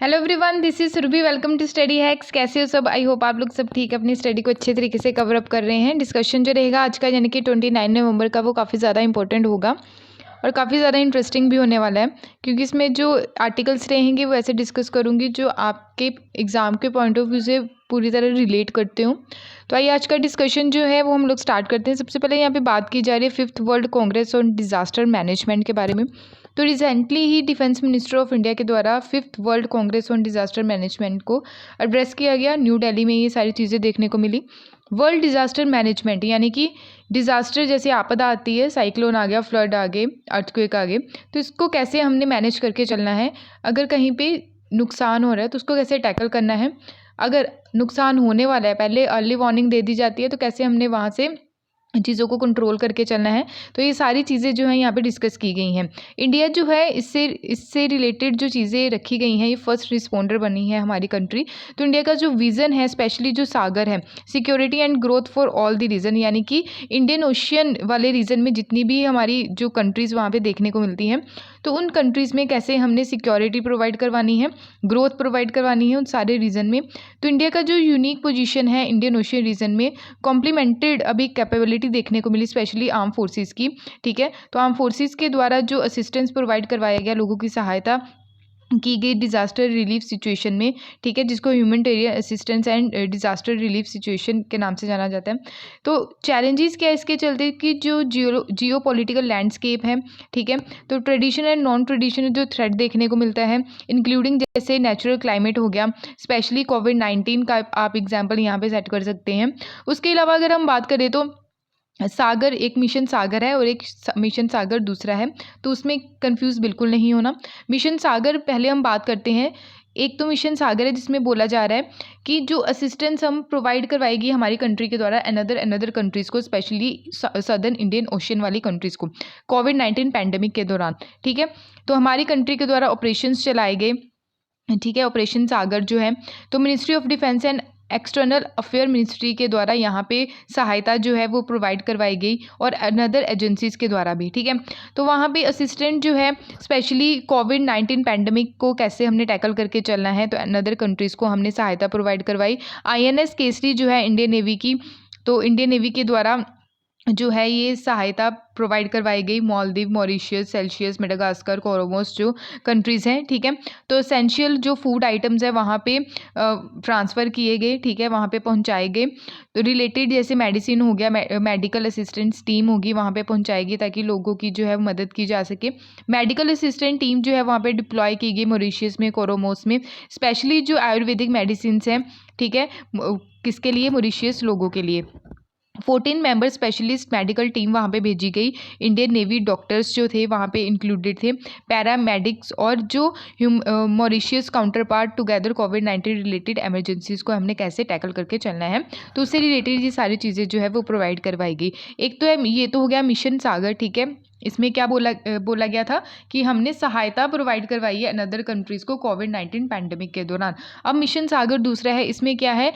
Hello everyone, this is Surabhi. Welcome to Study Hacks. कैसे हो सब? आई होप आप लोग सब ठीक अपनी स्टडी को अच्छे तरीके से कवर अप कर रहे हैं। डिस्कशन जो रहेगा आज का यानी कि 29 नवंबर का वो काफ़ी ज़्यादा इंपॉर्टेंट होगा और काफ़ी ज़्यादा इंटरेस्टिंग भी होने वाला है, क्योंकि इसमें जो आर्टिकल्स रहेंगे वो ऐसे डिस्कस करूँगी जो आपके एग्ज़ाम के पॉइंट ऑफ व्यू से पूरी तरह रिलेट करते हो। तो आइए आज का डिस्कशन जो है वो हम लोग स्टार्ट करते हैं। सबसे पहले यहाँ पे बात की जा रही है 5th world Congress on disaster management के बारे में। तो recently he defence minister of India के द्वारा 5th world Congress on disaster management को एड्रेस किया गया। न्यू दिल्ली में ये सारी चीज़ें देखने को मिली। वर्ल्ड डिज़ास्टर मैनेजमेंट यानी कि डिज़ास्टर जैसे आपदा आती है, साइक्लोन आ गया, फ्लड आ गए, अर्थक्वेक आ गए, तो इसको कैसे हमने मैनेज करके चलना है। अगर कहीं पे नुकसान हो रहा है तो उसको कैसे टैकल करना है। अगर नुकसान होने वाला है, पहले अर्ली वार्निंग दे दी जाती है, तो कैसे हमने वहाँ से चीज़ों को कंट्रोल करके चलना है। तो ये सारी चीज़ें जो हैं यहाँ पे डिस्कस की गई हैं। इंडिया जो है इससे रिलेटेड जो चीज़ें रखी गई हैं, ये फर्स्ट रिस्पॉन्डर बनी है हमारी कंट्री। तो इंडिया का जो विज़न है, स्पेशली जो सागर है, security and growth for all the region, यानी कि इंडियन ओशियन वाले रीजन में जितनी भी हमारी जो कंट्रीज़ वहाँ पे देखने को मिलती हैं, तो उन कंट्रीज़ में कैसे हमने सिक्योरिटी प्रोवाइड करवानी है, ग्रोथ प्रोवाइड करवानी है उन सारे रीजन में। तो इंडिया का जो यूनिक पोजीशन है इंडियन ओशियन रीजन में, कॉम्प्लीमेंटेड अभी कैपेबिलिटी देखने को मिली, स्पेशली आर्म फोर्सेस की। ठीक है, तो आर्म फोर्सेस के द्वारा जो असिस्टेंस प्रोवाइड करवाया गया, लोगों की सहायता की गई डिज़ास्टर रिलीफ सिचुएशन में। ठीक है, जिसको humanitarian assistance and disaster relief situation के नाम से जाना जाता है। तो चैलेंजेस क्या है इसके चलते कि जो जियो पॉलिटिकल लैंडस्केप है, ठीक है, तो ट्रेडिशनल एंड नॉन ट्रेडिशनल जो थ्रेट देखने को मिलता है, इंक्लूडिंग जैसे नेचुरल क्लाइमेट हो गया, स्पेशली कोविड-19 का आप एग्जाम्पल यहाँ पे सेट कर सकते हैं। उसके अलावा अगर हम बात करें तो सागर, एक मिशन सागर है और एक मिशन सागर दूसरा है, तो उसमें कंफ्यूज बिल्कुल नहीं होना। मिशन सागर पहले हम बात करते हैं। एक तो मिशन सागर है जिसमें बोला जा रहा है कि जो असिस्टेंस हम प्रोवाइड करवाएगी हमारी कंट्री के द्वारा अनदर कंट्रीज़ को, स्पेशली सदर्न इंडियन ओशियन वाली कंट्रीज़ को, कोविड-19 पैंडेमिक के दौरान। ठीक है, तो हमारी कंट्री के द्वारा ऑपरेशंस चलाए गए। ठीक है, ऑपरेशन सागर जो है, तो ministry of defence and external affair ministry के द्वारा यहाँ पे सहायता जो है वो प्रोवाइड करवाई गई, और अनदर एजेंसीज़ के द्वारा भी। ठीक है, तो वहाँ पे असिस्टेंट जो है, स्पेशली कोविड-19 पैंडेमिक को कैसे हमने टैकल करके चलना है, तो अनदर कंट्रीज़ को हमने सहायता प्रोवाइड करवाई। INS केसरी जो है इंडियन नेवी की, तो इंडियन नेवी के द्वारा जो है ये सहायता प्रोवाइड करवाई गई। मालदीव, मॉरिशियस, सेल्शियस, मेडागास्कर, कोरोमोस जो कंट्रीज़ हैं। ठीक है, तो एसेंशियल जो फूड आइटम्स है वहाँ पे ट्रांसफ़र किए गए। ठीक है, वहाँ पे पहुँचाए गए। तो रिलेटेड जैसे मेडिसिन हो गया, मेडिकल असिस्टेंट्स टीम होगी वहाँ पे पहुँचाएगी, ताकि लोगों की जो है मदद की जा सके। मेडिकल असिस्टेंट टीम जो है वहाँ पे डिप्लॉय की गई मॉरिशियस में, कोरोमोस में, स्पेशली जो आयुर्वेदिक मेडिसिन हैं। ठीक है, किसके लिए? मॉरिशियस लोगों के लिए। 14 मेंबर स्पेशलिस्ट मेडिकल टीम वहाँ पे भेजी गई। इंडियन नेवी डॉक्टर्स जो थे वहाँ पे इंक्लूडेड थे, पैरामेडिक्स, और जो मॉरिशियस काउंटर पार्ट टुगेदर कोविड-19 रिलेटेड इमरजेंसीज को हमने कैसे टैकल करके चलना है, तो उससे रिलेटेड ये सारी चीज़ें जो है वो प्रोवाइड करवाई गई। एक तो है, ये तो हो गया मिशन सागर। ठीक है, इसमें क्या बोला गया था कि हमने सहायता प्रोवाइड करवाई है अनदर कंट्रीज़ को कोविड-19 पैंडेमिक के दौरान। अब मिशन सागर दूसरा है, इसमें क्या है,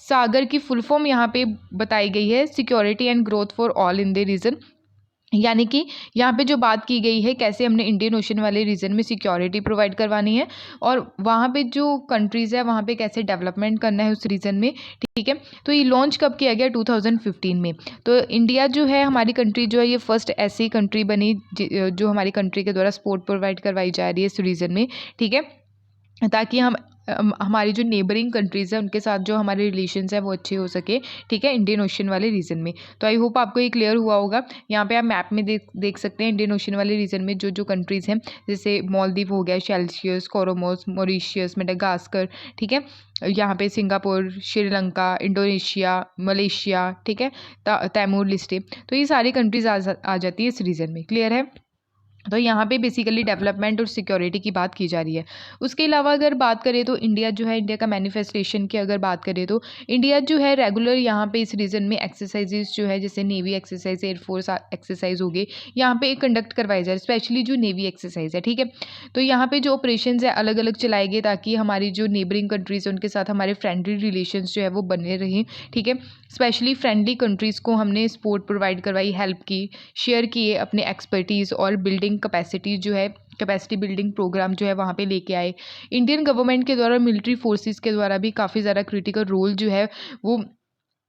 सागर की फुल फॉर्म यहाँ पे बताई गई है, security and growth for all in the region. यानी कि यहाँ पे जो बात की गई है, कैसे हमने इंडियन ओशन वाले रीजन में सिक्योरिटी प्रोवाइड करवानी है, और वहाँ पे जो कंट्रीज़ है वहाँ पे कैसे डेवलपमेंट करना है उस रीजन में। ठीक है, तो ये लॉन्च कब किया गया? 2015 में। तो इंडिया जो है, हमारी कंट्री जो है, ये फर्स्ट ऐसी कंट्री बनी जो हमारी कंट्री के द्वारा सपोर्ट प्रोवाइड करवाई जा रही है इस रीजन में। ठीक है, ताकि हमारी जो नेबरिंग कंट्रीज़ हैं उनके साथ जो हमारे रिलेशंस हैं वो अच्छे हो सके। ठीक है, इंडियन ओशन वाले रीजन में। तो आई होप आपको ये क्लियर हुआ होगा। यहाँ पे आप मैप में देख सकते हैं इंडियन ओशन वाले रीजन में जो जो कंट्रीज़ हैं, जैसे मालदीव हो गया, सेल्शियस, कोरोमोस, मॉरिशियस, मेडागास्कर। ठीक है, यहाँ पे सिंगापुर, श्रीलंका, इंडोनेशिया, मलेशिया। ठीक है, तैमूर लिस्टे, तो ये सारी कंट्रीज़ आ जाती है इस रीजन में। क्लियर है? तो यहाँ पे बेसिकली डेवलपमेंट और सिक्योरिटी की बात की जा रही है। उसके अलावा अगर बात करें तो इंडिया जो है, इंडिया का मैनिफेस्टेशन की अगर बात करें तो इंडिया जो है रेगुलर यहाँ पे इस रीजन में एक्सरसाइजेज जो है, जैसे नेवी एक्सरसाइज, एयरफोर्स एक्सरसाइज हो गई, यहाँ पे कंडक्ट करवाई जाए, स्पेशली जो नेवी एक्सरसाइज है। ठीक है, तो यहाँ पे जो ऑपरेशन है अलग अलग चलाए गए, ताकि हमारी जो नेबरिंग कंट्रीज़ है उनके साथ हमारे फ्रेंडली रिलेशन जो है वो बने रहें। ठीक है, स्पेशली फ्रेंडली कंट्रीज़ को हमने सपोर्ट प्रोवाइड करवाई, हेल्प की, शेयर किए अपने एक्सपर्टीज़ और बिल्डिंग बिल्डिंग कैपेसिटी जो है, कैपेसिटी बिल्डिंग प्रोग्राम जो है वहाँ पे लेके आए। इंडियन गवर्नमेंट के द्वारा मिलिट्री फोर्सेस के द्वारा भी काफ़ी ज़्यादा क्रिटिकल रोल जो है वो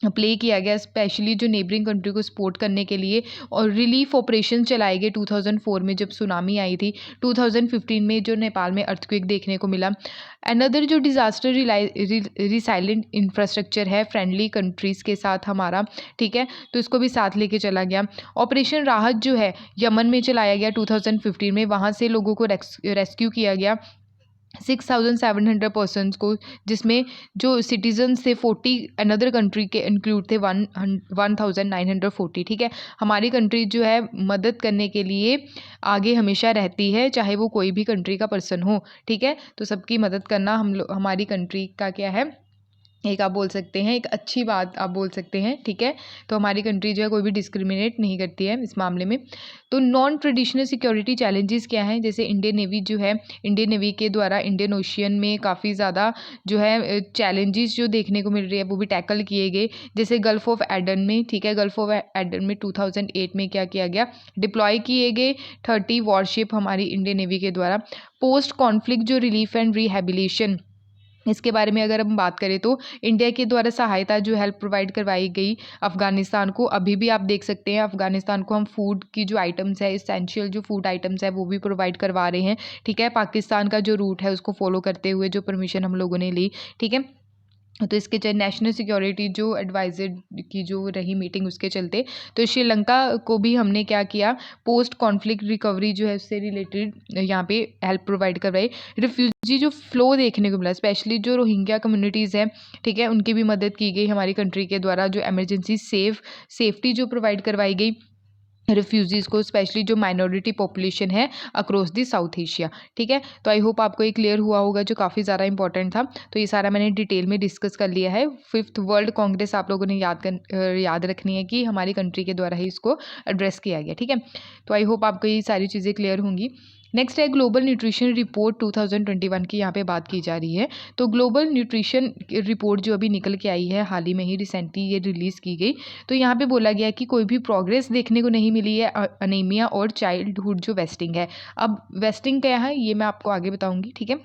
प्ले किया गया, स्पेशली जो नेबरिंग कंट्री को सपोर्ट करने के लिए। और रिलीफ ऑपरेशन चलाए गए 2004 में जब सुनामी आई थी, 2015 में जो नेपाल में अर्थक्वेक देखने को मिला। अनदर जो डिज़ास्टर रिसाइलेंट इंफ्रास्ट्रक्चर है फ्रेंडली कंट्रीज़ के साथ हमारा, ठीक है, तो इसको भी साथ लेके चला गया। ऑपरेशन राहत जो है यमन में चलाया गया 2015 में, वहाँ से लोगों को रेस्क्यू किया गया 6,700 पर्सनस को, जिसमें जो सिटीजन थे 40 अनदर कंट्री के इंक्लूड थे 1940, ठीक है। हमारी कंट्री जो है मदद करने के लिए आगे हमेशा रहती है, चाहे वो कोई भी कंट्री का पर्सन हो, ठीक है। तो सबकी मदद करना हमारी कंट्री का क्या है, एक आप बोल सकते हैं एक अच्छी बात आप बोल सकते हैं, ठीक है। तो हमारी कंट्री जो है कोई भी डिस्क्रिमिनेट नहीं करती है इस मामले में। तो नॉन ट्रेडिशनल सिक्योरिटी चैलेंजेस क्या हैं, जैसे इंडियन नेवी जो है, इंडियन नेवी के द्वारा इंडियन ओशियन में काफ़ी ज़्यादा जो है चैलेंजेस जो देखने को मिल रही है वो भी टैकल किए गए। जैसे गल्फ़ ऑफ एडन में, ठीक है, गल्फ़ ऑफ एडन में 2008 में क्या किया गया, डिप्लॉय किए गए 30 वॉरशिप हमारी इंडियन नेवी के द्वारा। पोस्ट कॉन्फ्लिक्ट जो रिलीफ एंड रिहेबिलिटेशन, इसके बारे में अगर हम बात करें तो इंडिया के द्वारा सहायता जो हेल्प प्रोवाइड करवाई गई अफ़गानिस्तान को, अभी भी आप देख सकते हैं अफ़गानिस्तान को हम फूड की जो आइटम्स है, इसेंशियल जो फूड आइटम्स है वो भी प्रोवाइड करवा रहे हैं, ठीक है। पाकिस्तान का जो रूट है उसको फॉलो करते हुए जो परमिशन हम लोगों ने ली, ठीक है। तो इसके चलते नेशनल सिक्योरिटी जो एडवाइजर की जो रही मीटिंग उसके चलते, तो श्रीलंका को भी हमने क्या किया, पोस्ट कॉन्फ्लिक्ट रिकवरी जो है उससे रिलेटेड यहाँ पे हेल्प प्रोवाइड करवाई। रिफ्यूजी जो फ्लो देखने को मिला, स्पेशली जो रोहिंग्या कम्युनिटीज़ है, ठीक है, उनकी भी मदद की गई हमारी कंट्री के द्वारा। जो एमरजेंसी सेफ्टी जो प्रोवाइड करवाई गई रिफ्यूजीज़ को, स्पेशली जो माइनॉरिटी पॉपुलेशन है अक्रॉस दी साउथ एशिया, ठीक है। तो आई होप आपको ये क्लियर हुआ होगा जो काफ़ी ज़्यादा इंपॉर्टेंट था। तो ये सारा मैंने डिटेल में डिस्कस कर लिया है। 5th वर्ल्ड कांग्रेस आप लोगों ने याद रखनी है कि हमारी कंट्री के द्वारा ही इसको एड्रेस किया गया, ठीक है। तो आई होप आपको ये सारी चीज़ें क्लियर होंगी। नेक्स्ट है ग्लोबल न्यूट्रिशन रिपोर्ट 2021 की यहाँ पे बात की जा रही है। तो ग्लोबल न्यूट्रिशन रिपोर्ट जो अभी निकल के आई है, हाल ही में ही रिसेंटली ये रिलीज़ की गई, तो यहाँ पे बोला गया कि कोई भी प्रोग्रेस देखने को नहीं मिली है अनीमिया और चाइल्डहुड जो वेस्टिंग है। अब वेस्टिंग क्या है ये मैं आपको आगे बताऊँगी, ठीक है।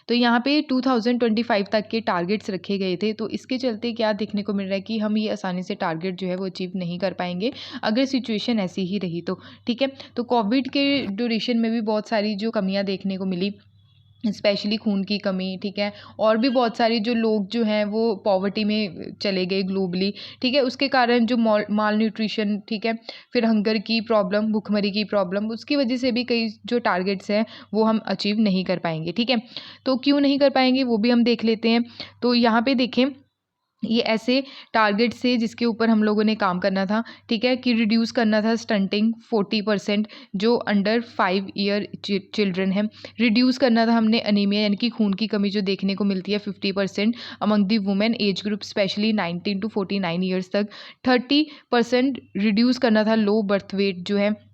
तो यहाँ पे 2025 तक के टारगेट्स रखे गए थे, तो इसके चलते क्या देखने को मिल रहा है कि हम ये आसानी से टारगेट जो है वो अचीव नहीं कर पाएंगे अगर सिचुएशन ऐसी ही रही तो, ठीक है। तो कोविड के ड्यूरेशन में भी बहुत सारी जो कमियाँ देखने को मिली, स्पेशली खून की कमी, ठीक है, और भी बहुत सारी जो लोग जो हैं वो पॉवर्टी में चले गए ग्लोबली, ठीक है। उसके कारण जो माल न्यूट्रिशन, ठीक है, फिर हंगर की प्रॉब्लम, भूखमरी की प्रॉब्लम, उसकी वजह से भी कई जो टारगेट्स हैं वो हम अचीव नहीं कर पाएंगे, ठीक है। तो क्यों नहीं कर पाएंगे वो भी हम देख लेते हैं। तो यहाँ पे देखें ये ऐसे टारगेट से जिसके ऊपर हम लोगों ने काम करना था, ठीक है, कि रिड्यूस करना था स्टंटिंग 40% जो अंडर 5 ईयर चिल्ड्रन है। रिड्यूस करना था हमने अनीमिया यानी कि खून की कमी जो देखने को मिलती है 50% among the women age group specially 19 to 49 years तक। 30% रिड्यूस करना था लो बर्थ वेट जो है।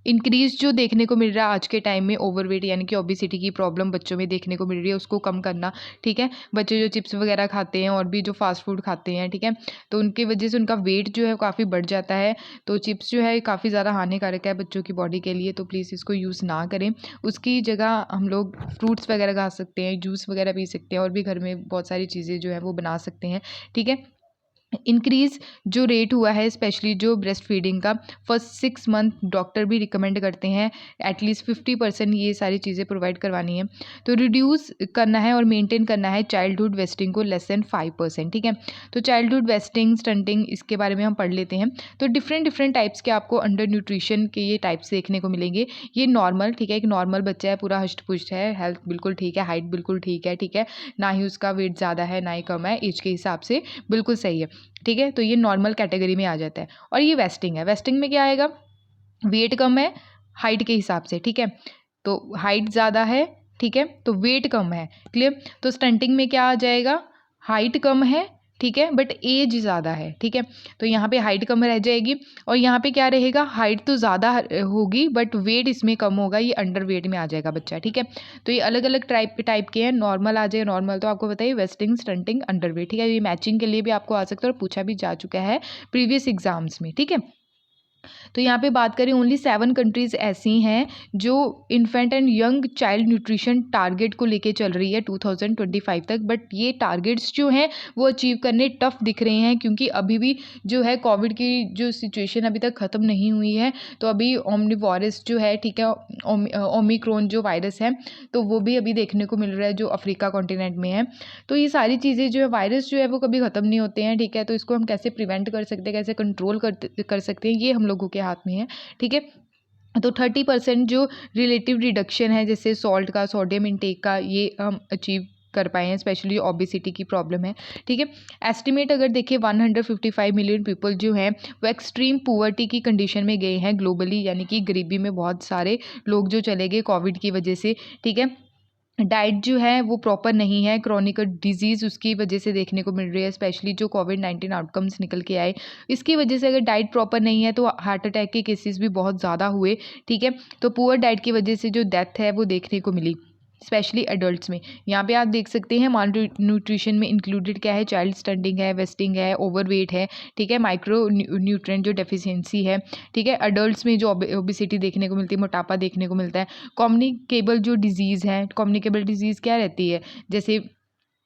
इंक्रीज जो देखने को मिल रहा है आज के टाइम में ओवरवेट यानी कि ओबेसिटी की प्रॉब्लम बच्चों में देखने को मिल रही है, उसको कम करना, ठीक है। बच्चे जो चिप्स वगैरह खाते हैं और भी जो फास्ट फूड खाते हैं, ठीक है, तो उनकी वजह से उनका वेट जो है काफ़ी बढ़ जाता है। तो चिप्स जो है काफ़ी ज़्यादा हानिकारक है बच्चों की बॉडी के लिए, तो प्लीज़ इसको यूज़ ना करें। उसकी जगह हम लोग फ्रूट्स वगैरह खा सकते हैं, जूस वगैरह पी सकते हैं, और भी घर में बहुत सारी चीज़ें जो है वो बना सकते हैं, ठीक है। इंक्रीज़ जो रेट हुआ है स्पेशली जो ब्रेस्ट फीडिंग का, फर्स्ट 6 मंथ डॉक्टर भी रिकमेंड करते हैं एटलीस्ट 50% ये सारी चीज़ें प्रोवाइड करवानी है। तो रिड्यूस करना है और मेंटेन करना है चाइल्डहुड वेस्टिंग को लेस देन 5%, ठीक है। तो चाइल्डहुड वेस्टिंग स्टंटिंग इसके बारे में हम पढ़ लेते हैं। तो डिफरेंट टाइप्स के आपको अंडर न्यूट्रिशन के ये टाइप्स देखने को मिलेंगे। ये नॉर्मल, ठीक है, एक नॉर्मल बच्चा है, पूरा हष्ट पुष्ट है, हेल्थ बिल्कुल ठीक है, हाइट बिल्कुल ठीक है, ठीक है, ना ही उसका वेट ज़्यादा है ना ही कम है, एज के हिसाब से बिल्कुल सही है, ठीक है। तो ये नॉर्मल कैटेगरी में आ जाता है। और ये वेस्टिंग है, वेस्टिंग में क्या आएगा, वेट कम है हाइट के हिसाब से, ठीक है, तो हाइट ज़्यादा है, ठीक है, तो वेट कम है, क्लियर। तो स्टंटिंग में क्या आ जाएगा, हाइट कम है, ठीक है, बट एज ज़्यादा है, ठीक है। तो यहाँ पे हाइट कम रह जाएगी, और यहाँ पे क्या रहेगा, हाइट तो ज़्यादा होगी बट वेट इसमें कम होगा, ये अंडर वेट में आ जाएगा बच्चा, ठीक है। तो ये अलग अलग टाइप के हैं। नॉर्मल आ जाए, नॉर्मल तो आपको बताइए, वेस्टिंग, स्टंटिंग, अंडर वेट, ठीक है। ये मैचिंग के लिए भी आपको आ सकता है और पूछा भी जा चुका है प्रीवियस एग्जाम्स में, ठीक है। तो यहाँ पे बात करें ओनली 7 कंट्रीज़ ऐसी हैं जो infant and young child nutrition target को लेके चल रही है 2025 तक। बट ये टारगेट्स जो हैं वो अचीव करने टफ दिख रहे हैं, क्योंकि अभी भी जो है कोविड की जो सिचुएशन अभी तक ख़त्म नहीं हुई है। तो अभी ओमनीवायरस जो है, ठीक है, ओमिक्रॉन जो वायरस है, तो वो भी अभी देखने को मिल रहा है जो अफ्रीका कॉन्टिनेंट में है। तो ये सारी चीज़ें जो है, वायरस जो है वो कभी ख़त्म नहीं होते हैं, ठीक है। तो इसको हम कैसे प्रिवेंट कर सकते हैं, कैसे कंट्रोल कर सकते हैं, ये हम लोगों के हाथ में है, ठीक है। तो 30% जो रिलेटिव रिडक्शन है, जैसे सॉल्ट का, सोडियम इंटेक का, ये हम अचीव कर पाए हैं, स्पेशली ओबेसिटी की प्रॉब्लम है, ठीक है। एस्टिमेट अगर देखें 155 मिलियन पीपल जो हैं वो एक्सट्रीम पुअर्टी की कंडीशन में गए हैं ग्लोबली, यानी कि गरीबी में बहुत सारे लोग जो चले गए कोविड की वजह से, ठीक है। डाइट जो है वो प्रॉपर नहीं है, क्रॉनिक डिजीज़ उसकी वजह से देखने को मिल रही है, स्पेशली जो कोविड-19 आउटकम्स निकल के आए, इसकी वजह से अगर डाइट प्रॉपर नहीं है तो हार्ट अटैक के केसेस भी बहुत ज़्यादा हुए, ठीक है। तो पुअर डाइट की वजह से जो डेथ है वो देखने को मिली, स्पेशली एडल्ट्स में। यहाँ पे आप देख सकते हैं माल न्यूट्रिशन में इंक्लूडेड क्या है, चाइल्ड स्टंटिंग है, वेस्टिंग है, ओवरवेट है, ठीक है, माइक्रो न्यूट्रिएंट जो डेफिशिएंसी है, ठीक है। एडल्ट्स में जो ओबेसिटी देखने को मिलती है, मोटापा देखने को मिलता है। कम्युनिकेबल जो डिजीज़ है, कम्युनिकेबल डिजीज़ क्या रहती है, जैसे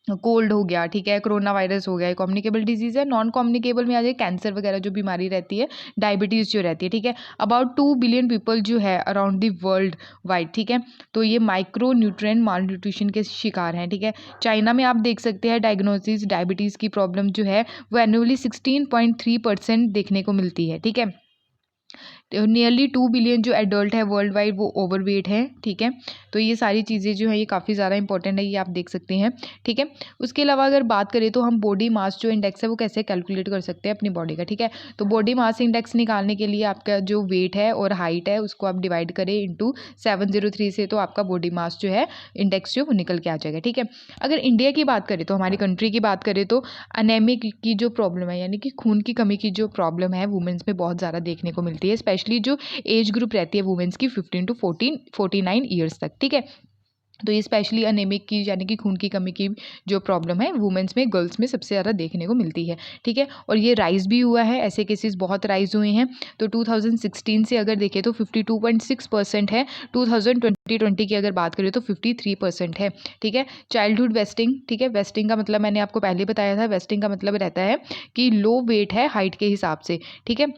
कोल्ड हो गया, ठीक है, कोरोना वायरस हो गया, कम्युनिकेबल डिजीज़ है। नॉन कम्युनिकेबल में आ जाए कैंसर वगैरह जो बीमारी रहती है, डायबिटीज़ जो रहती है, ठीक है। अबाउट 2 बिलियन पीपल जो है अराउंड द वर्ल्ड वाइड, ठीक है। तो ये माइक्रो न्यूट्रिएंट माल न्यूट्रिशन के शिकार हैं, ठीक है। चाइना में आप देख सकते हैं डायग्नोसिस डायबिटीज़ की प्रॉब्लम जो है वो एनुअली 16.3% देखने को मिलती है, ठीक है। नियरली 2 बिलियन जो एडल्ट है वर्ल्ड वाइड वो ओवरवेट है, ठीक है। तो ये सारी चीज़ें जो है ये काफ़ी ज़्यादा इंपॉर्टेंट है, ये आप देख सकते हैं, ठीक है। उसके अलावा अगर बात करें तो हम बॉडी मास जो इंडेक्स है वो कैसे कैलकुलेट कर सकते हैं अपनी बॉडी का, ठीक है। तो बॉडी मास इंडेक्स निकालने के लिए आपका जो वेट है और हाइट है उसको आप डिवाइड करें इंटू 703 से, तो आपका बॉडी मास जो है इंडेक्स जो वो निकल के आ जाएगा, ठीक है। अगर इंडिया की बात करें तो हमारी कंट्री की बात करें तो अनेमिक की जो प्रॉब्लम है, यानी कि खून की कमी की जो प्रॉब्लम है वुमेन्स में बहुत ज़्यादा देखने को मिलती है, स्पेशली जो एज ग्रुप रहती है वुमेन्स की 15 टू 49 ईयर्स तक, ठीक है। तो ये स्पेशली अनेमिक की यानी कि खून की कमी की जो प्रॉब्लम है वुमेन्स में, गर्ल्स में सबसे ज़्यादा देखने को मिलती है, ठीक है। और ये राइज़ भी हुआ है, ऐसे केसेस बहुत राइज़ हुए हैं। तो 2016 से अगर देखें तो 52.6% है, 2020 की अगर बात करें तो 53% है, ठीक है। चाइल्डहुड वेस्टिंग, ठीक है, वेस्टिंग का मतलब मैंने आपको पहले बताया था, वेस्टिंग का मतलब रहता है कि लो वेट है हाइट के हिसाब से, ठीक है।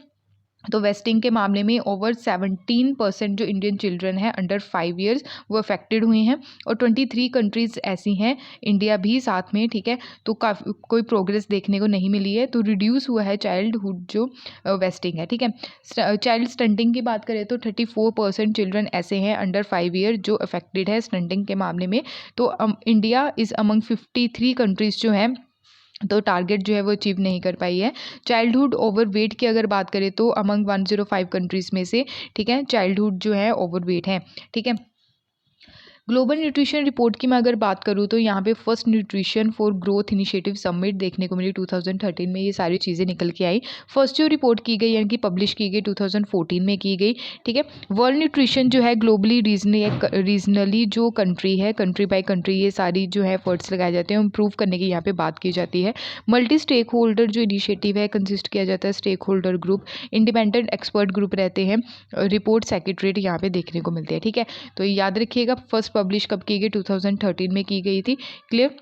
तो वेस्टिंग के मामले में ओवर 17% जो इंडियन चिल्ड्रन है अंडर 5 ईयर्स वो अफेक्टेड हुए हैं, और 23 कंट्रीज़ ऐसी हैं, इंडिया भी साथ में, ठीक है। तो काफ़ी कोई प्रोग्रेस देखने को नहीं मिली है, तो रिड्यूस हुआ है चाइल्डहुड जो वेस्टिंग है, ठीक है। चाइल्ड स्टंटिंग की बात करें तो 34% चिल्ड्रन ऐसे हैं अंडर 5 ईयर जो अफेक्टेड है स्टंटिंग के मामले में। तो इंडिया इज़ अमंग 53 कंट्रीज़ जो हैं तो टारगेट जो है वो अचीव नहीं कर पाई है। चाइल्डहुड ओवरवेट की अगर बात करें तो अमंग 105 कंट्रीज़ में से, ठीक है, चाइल्डहुड जो है ओवरवेट है, ठीक है। ग्लोबल न्यूट्रिशन रिपोर्ट की मैं अगर बात करूँ तो यहाँ पे first nutrition for growth initiative summit देखने को मिली 2013 में, ये सारी चीज़ें निकल के आई। फर्स्ट जो रिपोर्ट की गई यानी कि पब्लिश की गई 2014 में की गई, ठीक है। वर्ल्ड न्यूट्रिशन जो है ग्लोबली रीजनली जो कंट्री है, कंट्री बाय कंट्री ये सारी जो है एफर्ट्स लगाए जाते हैं, इम्प्रूव करने की यहाँ पे बात की जाती है। मल्टी स्टेक होल्डर जो इनिशिएटिव है कंसिस्ट किया जाता है stakeholder group, independent expert group रहते हैं, रिपोर्ट सेक्रेटरीट यहाँ पे देखने को मिलती है, ठीक है। तो याद रखिएगा फर्स्ट पब्लिश कब की गई, 2013 में की गई थी, क्लियर।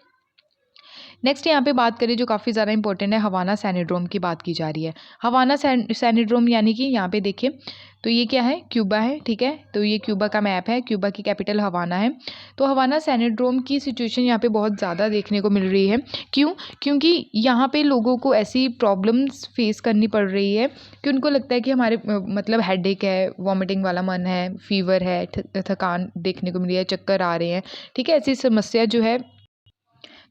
नेक्स्ट यहाँ पे बात करें जो काफ़ी ज़्यादा इंपॉर्टेंट है, हवाना सिंड्रोम की बात की जा रही है। हवाना सिंड्रोम यानी कि यहाँ पे देखिए तो ये क्या है, क्यूबा है, ठीक है। तो ये क्यूबा का मैप है, क्यूबा की कैपिटल हवाना है। तो हवाना सिंड्रोम की सिचुएशन यहाँ पे बहुत ज़्यादा देखने को मिल रही है, क्यों, क्योंकि यहाँ पे लोगों को ऐसी प्रॉब्लम्स फेस करनी पड़ रही है कि उनको लगता है कि हमारे मतलब हेडेक है, वॉमिटिंग वाला मन है, फीवर है, थकान देखने को मिल रही है, चक्कर आ रहे हैं, ठीक है, ऐसी समस्या जो है।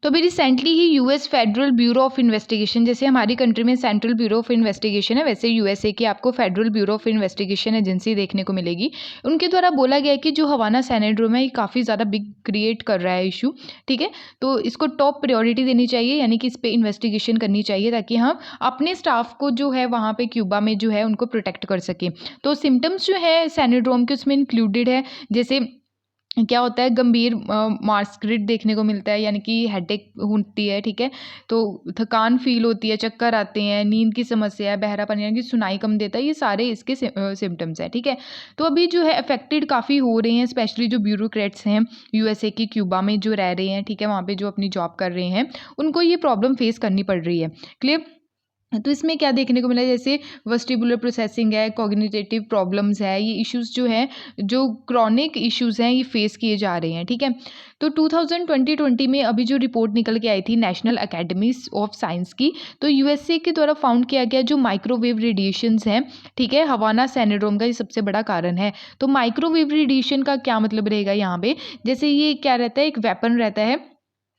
तो अभी recently he US federal bureau of investigation, जैसे हमारी कंट्री में सेंट्रल ब्यूरो ऑफ इन्वेस्टिगेशन है वैसे यूएसए की आपको federal bureau of investigation agency देखने को मिलेगी। उनके द्वारा बोला गया है कि जो हवाना सिंड्रोम है ये काफ़ी ज़्यादा बिग क्रिएट कर रहा है इशू, ठीक है। तो इसको टॉप प्रायोरिटी देनी चाहिए, यानी कि इस पर इन्वेस्टिगेशन करनी चाहिए ताकि हम अपने स्टाफ को जो है वहाँ पे क्यूबा में जो है उनको प्रोटेक्ट कर सकें। तो सिम्टम्स जो है सिंड्रोम के उसमें इंक्लूडेड है, जैसे क्या होता है, गंभीर मार्सक्रिट देखने को मिलता है, यानी कि हेडेक होती है, ठीक है। तो थकान फील होती है, चक्कर आते हैं, नींद की समस्या है, बहरापन यानी कि सुनाई कम देता है, ये सारे इसके सिम्टम्स हैं, ठीक है। तो अभी जो है अफेक्टेड काफ़ी हो रहे हैं, स्पेशली जो ब्यूरोक्रेट्स हैं यूएसए की क्यूबा में जो रह रहे हैं, ठीक है, वहाँ पे जो अपनी जॉब कर रहे हैं, उनको ये प्रॉब्लम फेस करनी पड़ रही है। क्लियर। तो इसमें क्या देखने को मिला, जैसे वेस्टिबुलर प्रोसेसिंग है, कॉग्निटिव प्रॉब्लम्स है, ये इश्यूज जो है, जो क्रॉनिक इश्यूज हैं, ये फेस किए जा रहे हैं, ठीक है। तो 2020 में अभी जो रिपोर्ट निकल के आई थी नेशनल अकेडमी ऑफ साइंस की, तो यूएसए के द्वारा फाउंड किया गया जो माइक्रोवेव रेडिएशंस हैं, ठीक है, हवाना सिंड्रोम का ये सबसे बड़ा कारण है। तो माइक्रोवेव रेडिएशन का क्या मतलब रहेगा यहाँ पे, जैसे ये क्या रहता है, एक वेपन रहता है,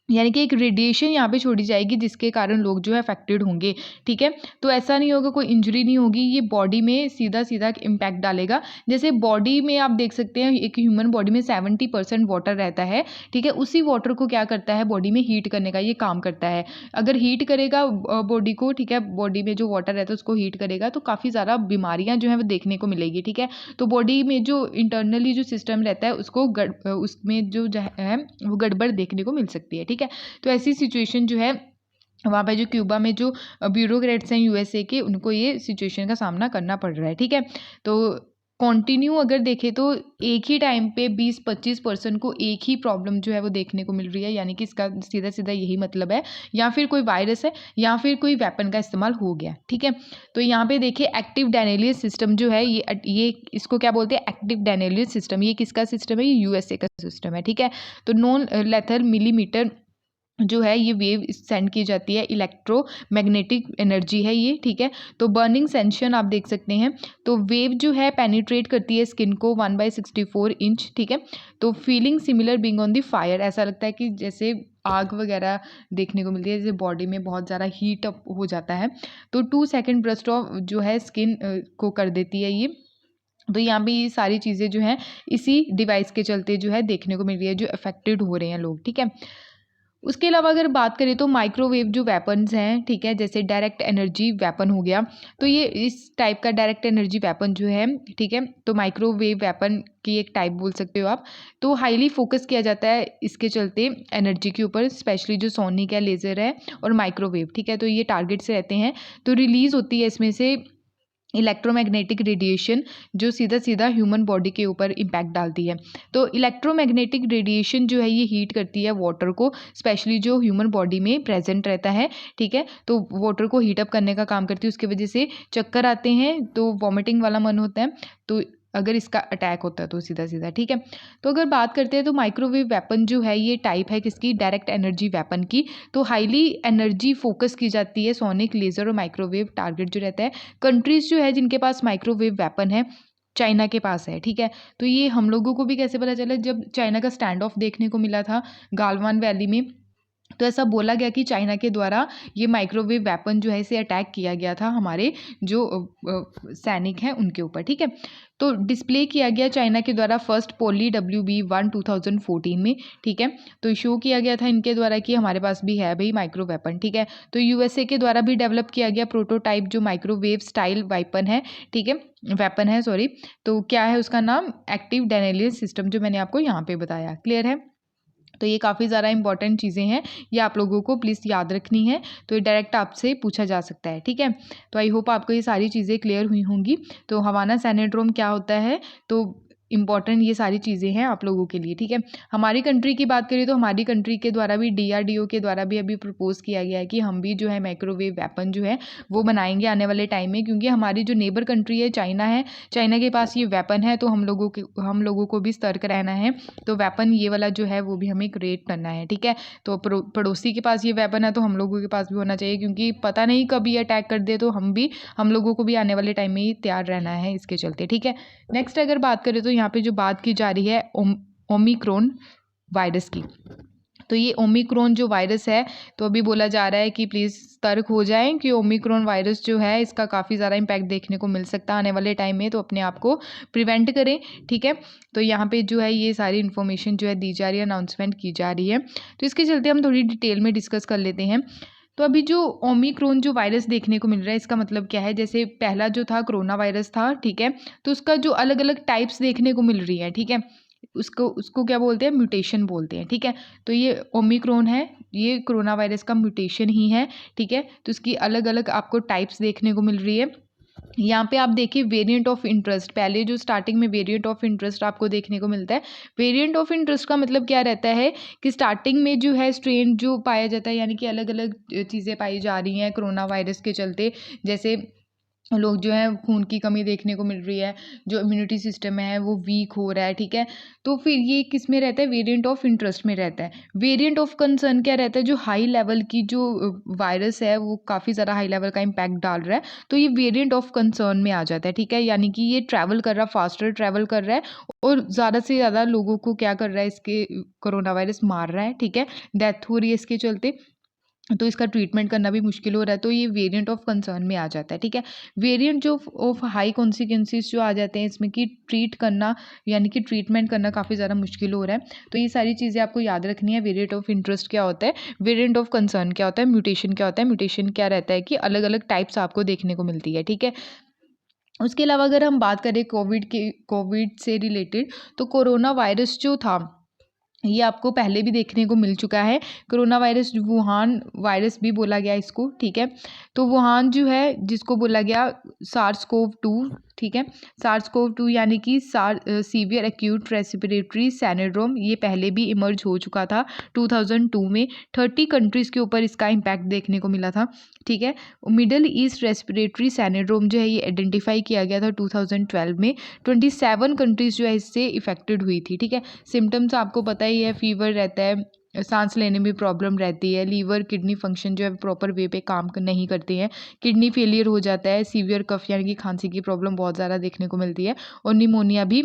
यानी कि एक रेडिएशन यहाँ पे छोड़ी जाएगी जिसके कारण लोग जो है अफेक्टेड होंगे, ठीक है। तो ऐसा नहीं होगा, कोई इंजरी नहीं होगी, ये बॉडी में सीधा सीधा इम्पैक्ट डालेगा। जैसे बॉडी में आप देख सकते हैं एक ह्यूमन बॉडी में 70% वाटर रहता है, ठीक है। उसी वाटर को क्या करता है, बॉडी में हीट करने का ये काम करता है। अगर हीट करेगा बॉडी को, ठीक है, बॉडी में जो वाटर रहता है उसको हीट करेगा तो काफ़ी ज़्यादा बीमारियाँ जो है वो देखने को मिलेगी, ठीक है। तो बॉडी में जो इंटरनली जो सिस्टम रहता है उसको उसमें जो है वो गड़बड़ देखने को मिल सकती है, ठीक है। तो ऐसी सिचुएशन जो है वहाँ पे जो क्यूबा में जो ब्यूरोक्रेट्स हैं यूएसए के, उनको ये सिचुएशन का सामना करना पड़ रहा है, ठीक है। तो कंटिन्यू अगर देखें तो एक ही टाइम पे 20-25% को एक ही प्रॉब्लम जो है वो देखने को मिल रही है, यानी कि इसका सीधा सीधा यही मतलब है, या फिर कोई वायरस है या फिर कोई वेपन का इस्तेमाल हो गया, ठीक है। तो यहाँ पे देखिए एक्टिव डेनेलियल सिस्टम जो है, ये इसको क्या बोलते हैं, एक्टिव डेनेलियल सिस्टम। ये किसका सिस्टम है, ये यूएसए का सिस्टम है, ठीक है। तो नॉन लेथल मिलीमीटर जो है ये वेव सेंड की जाती है, इलेक्ट्रोमैग्नेटिक एनर्जी है ये, ठीक है। तो बर्निंग सेंशन आप देख सकते हैं, तो वेव जो है पेनिट्रेट करती है स्किन को 1/64 इंच, ठीक है। तो feeling similar being on the fire, ऐसा लगता है कि जैसे आग वगैरह देखने को मिलती है, जैसे बॉडी में बहुत ज़्यादा हीट अप हो जाता है। तो 2 सेकेंड ब्रस्ट ऑफ जो है स्किन को कर देती है ये। तो यहाँ पे ये सारी चीज़ें जो हैं इसी डिवाइस के चलते जो है देखने को मिल रही है, जो अफेक्टेड हो रहे हैं लोग, ठीक है। उसके अलावा अगर बात करें तो माइक्रोवेव जो वेपन्स हैं, ठीक है, जैसे डायरेक्ट एनर्जी वेपन हो गया, तो ये इस टाइप का डायरेक्ट एनर्जी वेपन जो है, ठीक है, तो माइक्रोवेव वेपन की एक टाइप बोल सकते हो आप। तो हाईली फोकस किया जाता है इसके चलते एनर्जी के ऊपर, स्पेशली जो सोनिक है, लेज़र है और माइक्रोवेव, ठीक है। तो ये टारगेट से रहते हैं, तो रिलीज़ होती है इसमें से इलेक्ट्रोमैग्नेटिक रेडिएशन, जो सीधा सीधा ह्यूमन बॉडी के ऊपर इम्पैक्ट डालती है। तो इलेक्ट्रोमैग्नेटिक रेडिएशन जो है ये हीट करती है वाटर को, स्पेशली जो ह्यूमन बॉडी में प्रेजेंट रहता है, ठीक है। तो वाटर को हीट अप करने का काम करती है, उसकी वजह से चक्कर आते हैं, तो वॉमिटिंग वाला मन होता है, तो अगर इसका अटैक होता है तो सीधा सीधा, ठीक है। तो अगर बात करते हैं तो माइक्रोवेव वेपन जो है ये टाइप है किसकी, डायरेक्ट एनर्जी वेपन की। तो हाईली एनर्जी फोकस की जाती है, सोनिक, लेज़र और माइक्रोवेव टारगेट जो रहता है। कंट्रीज़ जो है जिनके पास माइक्रोवेव वेपन है, चाइना के पास है, ठीक है। तो ये हम लोगों को भी कैसे पता चला, जब चाइना का स्टैंड ऑफ देखने को मिला था गालवान वैली में, तो ऐसा बोला गया कि चाइना के द्वारा ये माइक्रोवेव वेपन जो है इसे अटैक किया गया था हमारे जो सैनिक हैं उनके ऊपर, ठीक है। तो डिस्प्ले किया गया चाइना के द्वारा फर्स्ट पोली WB-1 2014 में, ठीक है। तो शो किया गया था इनके द्वारा कि हमारे पास भी है भाई माइक्रो वेपन, ठीक है। तो यूएसए के द्वारा भी डेवलप किया गया प्रोटोटाइप जो माइक्रोवेव स्टाइल वेपन है, ठीक है, वेपन है सॉरी। तो क्या है उसका नाम, एक्टिव डेनेलियल सिस्टम, जो मैंने आपको यहाँ पे बताया। क्लियर है। तो ये काफ़ी ज़्यादा इंपॉर्टेंट चीज़ें हैं, ये आप लोगों को प्लीज़ याद रखनी है, तो ये डायरेक्ट आपसे पूछा जा सकता है, ठीक है। तो आई होप आपको ये सारी चीज़ें क्लियर हुई होंगी। तो हवाना सिंड्रोम क्या होता है, तो इंपॉर्टेंट ये सारी चीज़ें हैं आप लोगों के लिए, ठीक है। हमारी कंट्री की बात करें तो हमारी कंट्री के द्वारा भी DRDO के द्वारा भी अभी प्रपोज किया गया है कि हम भी जो है माइक्रोवेव वेपन जो है वो बनाएंगे आने वाले टाइम में, क्योंकि हमारी जो नेबर कंट्री है चाइना है, चाइना के पास ये वेपन है, तो हम लोगों को भी सतर्क रहना है। तो वेपन ये वाला जो है वो भी हमें क्रिएट करना है, ठीक है। तो पड़ोसी के पास ये वेपन है तो हम लोगों के पास भी होना चाहिए, क्योंकि पता नहीं कब ये अटैक कर दे, तो हम लोगों को भी आने वाले टाइम में ही तैयार रहना है इसके चलते, ठीक है। नेक्स्ट अगर बात करें तो यहाँ पे जो बात की जा रही है ओमिक्रॉन वायरस की, तो ये ओमिक्रॉन जो वायरस है, तो अभी बोला जा रहा है कि प्लीज़ सतर्क हो जाएं कि ओमिक्रॉन वायरस जो है इसका काफ़ी ज़्यादा इम्पैक्ट देखने को मिल सकता है आने वाले टाइम में, तो अपने आप को प्रिवेंट करें, ठीक है। तो यहाँ पे जो है ये सारी इन्फॉर्मेशन जो है दी जा रही है, अनाउंसमेंट की जा रही है, तो इसके चलते हम थोड़ी डिटेल में डिस्कस कर लेते हैं। तो अभी जो ओमिक्रॉन जो वायरस देखने को मिल रहा है, इसका मतलब क्या है, जैसे पहला जो था कोरोना वायरस था, ठीक है, तो उसका जो अलग अलग टाइप्स देखने को मिल रही है, ठीक है, उसको उसको क्या बोलते हैं, म्यूटेशन बोलते हैं, ठीक है। तो ये ओमिक्रॉन है, ये कोरोना वायरस का म्यूटेशन ही है, ठीक है। तो इसकी अलग अलग आपको टाइप्स देखने को मिल रही है। यहाँ पे आप देखिए वेरिएंट ऑफ इंटरेस्ट, पहले जो स्टार्टिंग में वेरिएंट ऑफ इंटरेस्ट आपको देखने को मिलता है। वेरिएंट ऑफ इंटरेस्ट का मतलब क्या रहता है कि स्टार्टिंग में जो है स्ट्रेन जो पाया जाता है, यानी कि अलग अलग चीज़ें पाई जा रही हैं कोरोना वायरस के चलते, जैसे लोग जो है खून की कमी देखने को मिल रही है, जो इम्यूनिटी सिस्टम है वो वीक हो रहा है, ठीक है। तो फिर ये किस में रहता है, वेरिएंट ऑफ इंटरेस्ट में रहता है। वेरिएंट ऑफ कंसर्न क्या रहता है, जो हाई लेवल की जो वायरस है वो काफ़ी ज़्यादा हाई लेवल का इम्पैक्ट डाल रहा है, तो ये वेरिएंट ऑफ कंसर्न में आ जाता है, ठीक है। यानी कि ये ट्रैवल कर रहा है, फास्टर ट्रैवल कर रहा है और ज़्यादा से ज़्यादा लोगों को क्या कर रहा है, इसके कोरोना वायरस मार रहा है, ठीक है। डेथ हो रही है इसके चलते, तो इसका ट्रीटमेंट करना भी मुश्किल हो रहा है, तो ये वेरिएंट ऑफ कंसर्न में आ जाता है, ठीक है। वेरिएंट जो ऑफ हाई कॉन्सिक्वेंसेस जो आ जाते हैं इसमें कि ट्रीट करना, यानी कि ट्रीटमेंट करना काफ़ी ज़्यादा मुश्किल हो रहा है। तो ये सारी चीज़ें आपको याद रखनी है। वेरिएंट ऑफ इंटरेस्ट क्या होता है, वेरिएंट ऑफ कंसर्न क्या होता है, म्यूटेशन क्या होता है। म्यूटेशन क्या रहता है कि अलग अलग टाइप्स आपको देखने को मिलती है, ठीक है। उसके अलावा अगर हम बात करें कोविड से रिलेटेड, तो कोरोना वायरस जो था ये आपको पहले भी देखने को मिल चुका है। कोरोना वायरस वुहान वायरस भी बोला गया इसको, ठीक है। तो वुहान जो है जिसको बोला गया SARS-CoV-2, ठीक है। SARS-CoV-2 यानी कि सीवियर एक्यूट रेस्पिरेटरी सिंड्रोम, ये पहले भी इमर्ज हो चुका था 2002 में। 30 कंट्रीज़ के ऊपर इसका इम्पैक्ट देखने को मिला था, ठीक है। मिडल ईस्ट रेस्पिरेटरी सिंड्रोम जो है ये आइडेंटिफाई किया गया था 2012 में। 27 कंट्रीज़ जो है इससे इफेक्टेड हुई थी, ठीक है। सिम्टम्स आपको पता ही है, फीवर रहता है, सांस लेने में प्रॉब्लम रहती है, लीवर किडनी फंक्शन जो है प्रॉपर वे पे काम नहीं करते हैं, किडनी फेलियर हो जाता है, सीवियर कफ यानी कि खांसी की प्रॉब्लम बहुत ज़्यादा देखने को मिलती है, और निमोनिया भी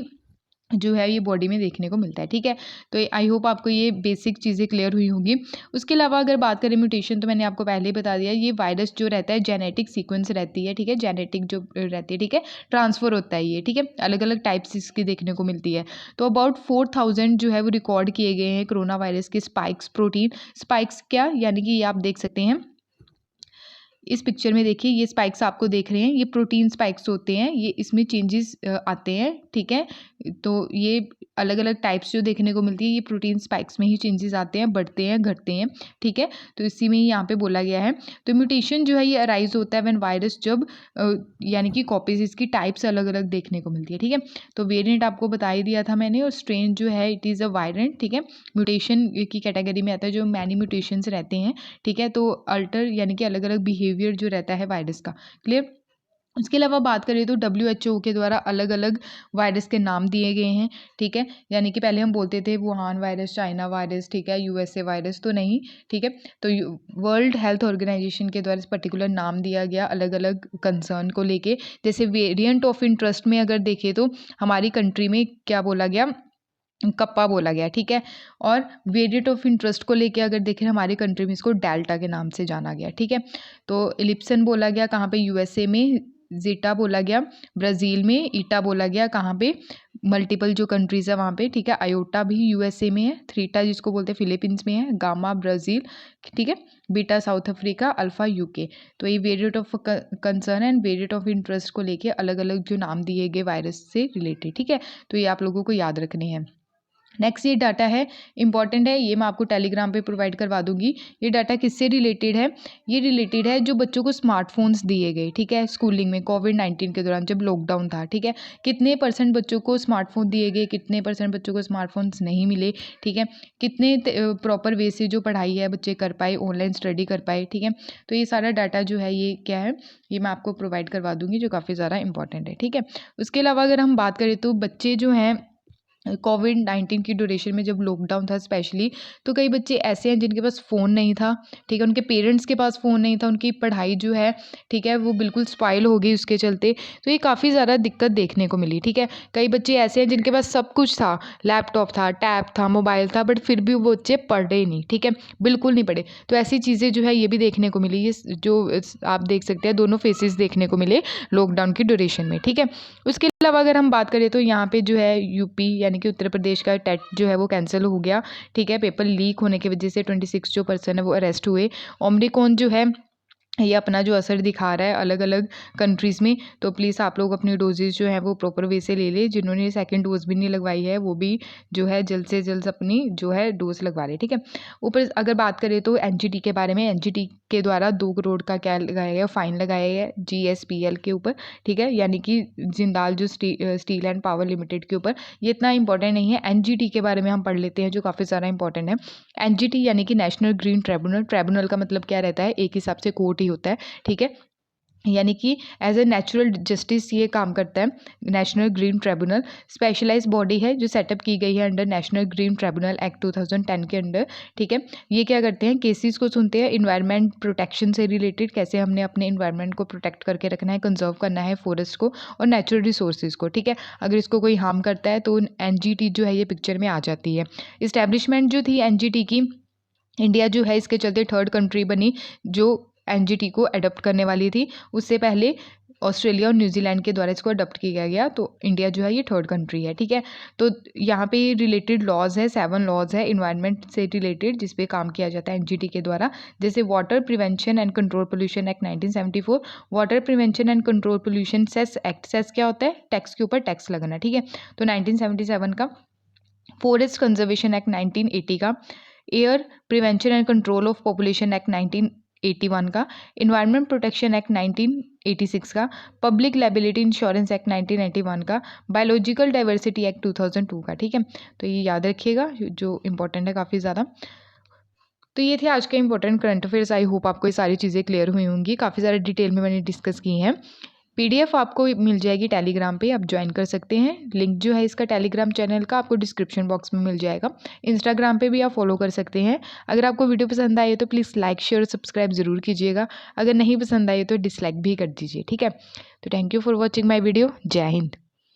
जो है ये बॉडी में देखने को मिलता है, ठीक है। तो आई होप आपको ये बेसिक चीज़ें क्लियर हुई होंगी। उसके अलावा अगर बात करें म्यूटेशन, तो मैंने आपको पहले ही बता दिया, ये वायरस जो रहता है जेनेटिक सीक्वेंस रहती है, ठीक है। जेनेटिक जो रहती है, ठीक है, ट्रांसफ़र होता है ये, ठीक है। अलग अलग टाइप्स इसकी देखने को मिलती है। तो अबाउट 4000 जो है वो रिकॉर्ड किए गए हैं कोरोना वायरस के स्पाइक्स प्रोटीन। स्पाइक्स क्या, यानी कि ये आप देख सकते हैं इस पिक्चर में, देखिए ये स्पाइक्स आपको देख रहे हैं, ये प्रोटीन स्पाइक्स होते हैं, ये इसमें चेंजेस आते हैं, ठीक है। तो ये अलग अलग टाइप्स जो देखने को मिलती है, ये प्रोटीन स्पाइक्स में ही चेंजेस आते हैं, बढ़ते हैं, घटते हैं, ठीक है। तो इसी में ही यहाँ पे बोला गया है। तो म्यूटेशन जो है ये अराइज होता है व्हेन वायरस जब यानी कि कॉपीज, इसकी टाइप्स अलग अलग देखने को मिलती है, ठीक है। तो वेरिएंट आपको बता ही दिया था मैंने, और स्ट्रेन जो है इट इज़ अ वायरेंट, ठीक है। म्यूटेशन की कैटेगरी में आता है, जो मैनी म्यूटेशंस रहते हैं, ठीक है। तो अल्टर यानी कि अलग अलग बिहेवियर जो रहता है वायरस का, क्लियर। उसके अलावा बात करें तो WHO के द्वारा अलग अलग वायरस के नाम दिए गए हैं, ठीक है। यानी कि पहले हम बोलते थे वुहान वायरस, चाइना वायरस, ठीक है, USA वायरस, तो नहीं, ठीक है। तो वर्ल्ड हेल्थ ऑर्गेनाइजेशन के द्वारा इस पर्टिकुलर नाम दिया गया अलग अलग कंसर्न को लेके। जैसे वेरिएंट ऑफ इंटरेस्ट में अगर देखें तो हमारी कंट्री में क्या बोला गया, कप्पा बोला गया, ठीक है। और वेरिएंट ऑफ इंटरेस्ट को लेके अगर देखें हमारी कंट्री में इसको डेल्टा के नाम से जाना गया, ठीक है। तो इलिप्सन बोला गया कहाँ पे, USA में। जीटा बोला गया ब्राज़ील में। ईटा बोला गया कहाँ पे, मल्टीपल जो कंट्रीज़ है वहाँ पे, ठीक है। आयोटा भी USA में है। थ्रीटा जिसको बोलते हैं फिलीपींस में है। गामा ब्राज़ील, ठीक है। Beta south Africa. Alpha UK। तो ये variant of concern end variant of interest को लेके अलग अलग जो नाम दिए गए वायरस से रिलेटेड, ठीक है। तो ये आप लोगों को याद रखने हैं। नेक्स्ट ये डाटा है, इंपॉर्टेंट है, ये मैं आपको टेलीग्राम पे प्रोवाइड करवा दूंगी। ये डाटा किससे रिलेटेड है, ये रिलेटेड है जो बच्चों को स्मार्टफोन्स दिए गए, ठीक है, स्कूलिंग में कोविड-19 के दौरान जब लॉकडाउन था, ठीक है। कितने % बच्चों को स्मार्टफोन दिए गए, कितने % बच्चों को स्मार्टफोन्स नहीं मिले, ठीक है। कितने प्रॉपर वे से जो पढ़ाई है बच्चे कर पाए, ऑनलाइन स्टडी कर पाए, ठीक है। तो ये सारा डाटा जो है ये क्या है, ये मैं आपको प्रोवाइड करवा दूंगी, जो काफ़ी ज़्यादा इंपॉर्टेंट है, ठीक है। उसके अलावा अगर हम बात करें तो बच्चे जो हैं कोविड-19 की ड्यूरेशन में जब लॉकडाउन था स्पेशली, तो कई बच्चे ऐसे हैं जिनके पास फ़ोन नहीं था, ठीक है। उनके पेरेंट्स के पास फ़ोन नहीं था, उनकी पढ़ाई जो है, ठीक है, वो बिल्कुल स्पॉइल हो गई उसके चलते। तो ये काफ़ी ज़्यादा दिक्कत देखने को मिली, ठीक है। कई बच्चे ऐसे हैं जिनके पास सब कुछ था, लैपटॉप था, टैब था, मोबाइल था, बट फिर भी वो बच्चे पढ़े नहीं, ठीक है, बिल्कुल नहीं पढ़े। तो ऐसी चीज़ें जो है ये भी देखने को मिली, ये जो आप देख सकते हैं दोनों फेसेस देखने को मिले लॉकडाउन की ड्यूरेशन में, ठीक है। उसके अलावा अगर हम बात करें तो यहाँ पे जो है यूपी यानी कि उत्तर प्रदेश का टेट जो है वो कैंसिल हो गया, ठीक है। पेपर लीक होने की वजह से 26 जो पर्सन है वो अरेस्ट हुए। ओमिक्रॉन जो है ये अपना जो असर दिखा रहा है अलग अलग कंट्रीज़ में। तो प्लीज़ आप लोग अपनी डोजेज़ जो है वो प्रॉपर वे से ले लें। जिन्होंने सेकंड डोज़ भी नहीं लगवाई है वो भी जो है जल्द से जल्द अपनी जो है डोज़ लगवा लें, ठीक है। ऊपर अगर बात करें तो एनजीटी के बारे में, एनजीटी के द्वारा 2 करोड़ का क्या लगाया गया, फ़ाइन लगाया गया है जीएसपीएल के ऊपर, ठीक है, यानी कि जिंदाल जो स्टील एंड पावर लिमिटेड के ऊपर। ये इतना इंपॉर्टेंट नहीं है। एनजीटी के बारे में हम पढ़ लेते हैं जो काफ़ी ज़्यादा इंपॉर्टेंट है। एनजीटी यानी कि नेशनल ग्रीन ट्रिब्यूनल। ट्रिब्यूनल का मतलब क्या रहता है, एक हिसाब से कोर्ट ही होता है, ठीक है। यानी कि एज ए नेचुरल जस्टिस ये काम करता है। National Green Tribunal specialise body है जो सेटअप की गई है under National Green Tribunal Act 2010 के अंडर, ठीक है। ये क्या करते हैं, केसेस को सुनते हैं इन्वायरमेंट प्रोटेक्शन से रिलेटेड, कैसे हमने अपने इन्वायरमेंट को प्रोटेक्ट करके रखना है, कंजर्व करना है फॉरेस्ट को और नेचुरल रिसोर्सेज को, ठीक है। अगर इसको कोई हार्म करता है तो एनजीटी जो है ये पिक्चर में आ जाती है। इस्टेब्लिशमेंट जो थी एनजीटी की, इंडिया जो है इसके चलते थर्ड कंट्री बनी जो एनजीटी को अडॉप्ट करने वाली थी। उससे पहले ऑस्ट्रेलिया और न्यूजीलैंड के द्वारा इसको अडॉप्ट किया गया, तो इंडिया जो है ये थर्ड कंट्री है, ठीक है। तो यहाँ पे रिलेटेड लॉज है, 7 लॉज है इन्वायरमेंट से रिलेटेड जिस पे काम किया जाता है एनजीटी के द्वारा। जैसे water prevention and control pollution act 1974, water prevention and control pollution cess act. Cess क्या होता है, टैक्स के ऊपर टैक्स लगना, ठीक है। तो 1977 का। फॉरेस्ट कंजर्वेशन एक्ट 1980 का। Air prevention and control of population act 1981 का। इन्वायरमेंट प्रोटेक्शन एक्ट 1986 का। पब्लिक लायबिलिटी इंश्योरेंस एक्ट 1991 का। बायोलॉजिकल डाइवर्सिटी एक्ट 2002 का, ठीक है। तो ये याद रखिएगा जो इंपॉर्टेंट है काफ़ी ज़्यादा। तो ये थे आज के important current affairs. I hope आपको ये सारी चीज़ें क्लियर हुई होंगी। काफ़ी ज़्यादा डिटेल में मैंने डिस्कस की हैं। पीडीएफ आपको मिल जाएगी टेलीग्राम पे, आप ज्वाइन कर सकते हैं। लिंक जो है इसका टेलीग्राम चैनल का आपको डिस्क्रिप्शन बॉक्स में मिल जाएगा। इंस्टाग्राम पे भी आप फॉलो कर सकते हैं। अगर आपको वीडियो पसंद आई तो प्लीज़ लाइक शेयर सब्सक्राइब ज़रूर कीजिएगा। अगर नहीं पसंद आई तो डिसलाइक भी कर दीजिए, ठीक है। तो thank you for watching my video. जय हिंद।